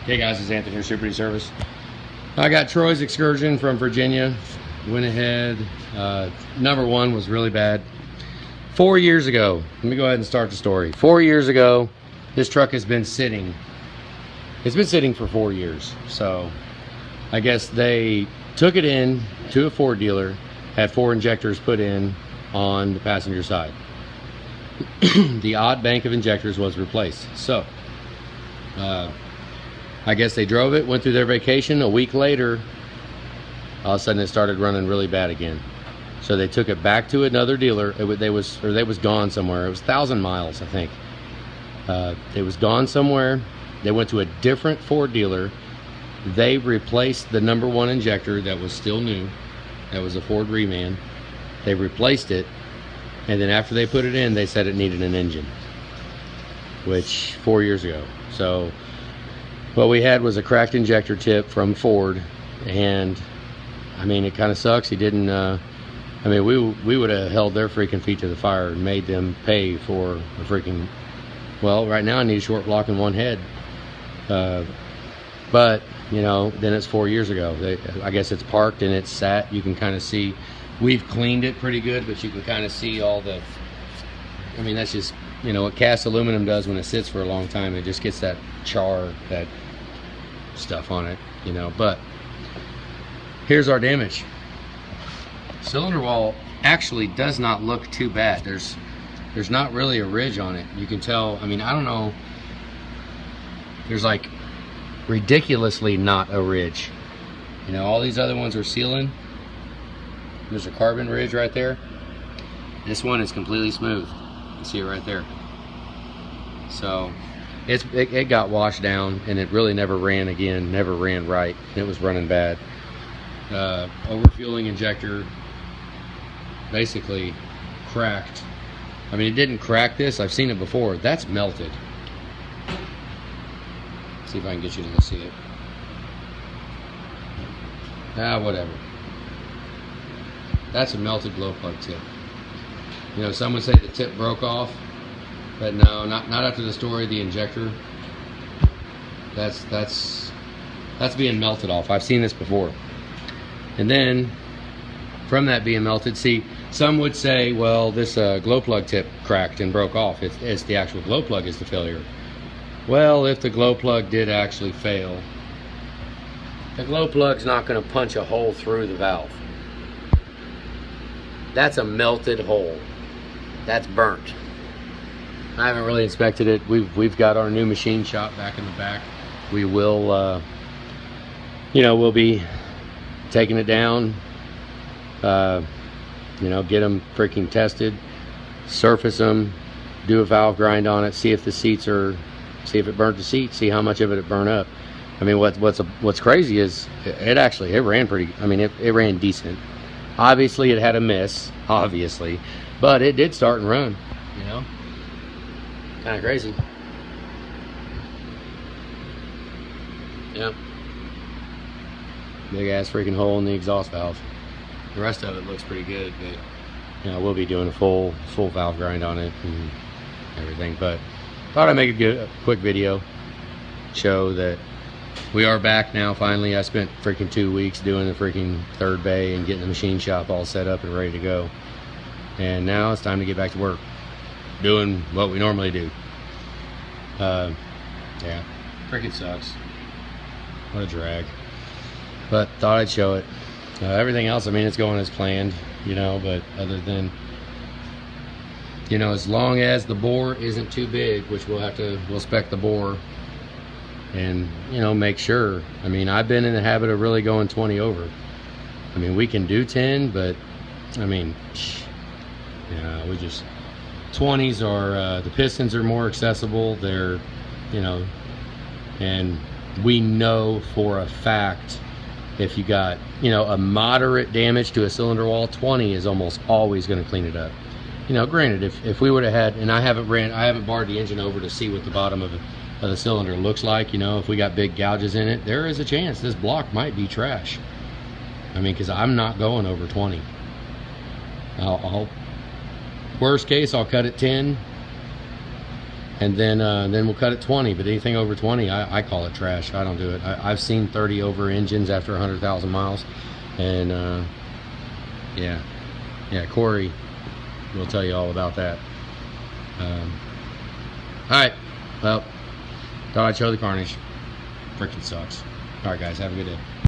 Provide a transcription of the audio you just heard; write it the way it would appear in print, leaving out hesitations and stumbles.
Hey guys, it's Anthony here, Super Duty Service. I got Troy's Excursion from Virginia. Went ahead. Number one was really bad. 4 years ago, let me go ahead and start the story. 4 years ago, this truck has been sitting. It's been sitting for 4 years. So I guess they took it in to a Ford dealer, had 4 injectors put in on the passenger side. The odd bank of injectors was replaced. So I guess they drove it, went through their vacation. A week later, all of a sudden it started running really bad again. So they took it back to another dealer. They was gone somewhere. It was 1,000 miles, I think. It was gone somewhere. They went to a different Ford dealer. They replaced the number one injector that was still new. That was a Ford Reman. They replaced it, and then after they put it in, they said it needed an engine, which 4 years ago. So what we had was a cracked injector tip from Ford, and I mean, it kind of sucks. He didn't I mean, we would have held their freaking feet to the fire and made them pay for a freaking, well, right now I need a short block and one head. But you know, then it's 4 years ago. I guess it's parked and it's sat. You can kind of see, we've cleaned it pretty good, but you can kind of see all the, I mean, that's just, you know, what cast aluminum does when it sits for a long time. It just gets that char, that stuff on it, you know. But here's our damage. Cylinder wall actually does not look too bad. There's not really a ridge on it. You can tell, I mean, I don't know, there's like ridiculously not a ridge. You know, all these other ones are sealing. There's a carbon ridge right there. This one is completely smooth. You can see it right there. So it got washed down, and it really never ran again, never ran right. It was running bad. Overfueling injector basically cracked. I mean, it didn't crack this. I've seen it before. That's melted. Let's see if I can get you to go see it. Whatever. That's a melted glow plug tip. You know, some would say the tip broke off, but no, not after the story of the injector. That's being melted off. I've seen this before. And then from that being melted, see, some would say, well, this glow plug tip cracked and broke off. It's the actual glow plug is the failure. Well, if the glow plug did actually fail, the glow plug's not going to punch a hole through the valve. That's a melted hole. That's burnt. I haven't really inspected it. We've got our new machine shop back in the back. We will, you know, we'll be taking it down, you know, get them freaking tested, surface them, do a valve grind on it, see if the seats are, see if it burnt the seat, see how much of it burned up. I mean, what's crazy is it ran pretty, I mean, it ran decent. Obviously it had a miss, obviously, but it did start and run, you know, kind of crazy. Yeah. Big ass freaking hole in the exhaust valve. The rest of it looks pretty good, but you know, we'll be doing a full valve grind on it and everything. But thought I'd make a quick video, show that we are back now finally. I spent freaking 2 weeks doing the freaking third bay and getting the machine shop all set up and ready to go, and now it's time to get back to work doing what we normally do. Yeah, freaking sucks. What a drag. But thought I'd show it. Everything else, I mean, it's going as planned, you know, but other than, you know, as long as the bore isn't too big, which we'll spec the bore and, you know, make sure. I mean, I've been in the habit of really going 20 over. I mean, we can do 10, but I mean, yeah, we just, 20s are, the pistons are more accessible. They're, you know, and we know for a fact, if you got, you know, a moderate damage to a cylinder wall, 20 is almost always going to clean it up. You know, granted, if we would have had, and I haven't barred the engine over to see what the bottom of the cylinder looks like. You know, if we got big gouges in it, there is a chance this block might be trash. I mean, because I'm not going over 20. Worst case, I'll cut it 10, and then we'll cut it 20. But anything over 20, I call it trash. I don't do it. I've seen 30 over engines after 100,000 miles, and yeah, Corey will tell you all about that. All right, well, thought I'd show the carnage. Freaking sucks. All right, guys, have a good day.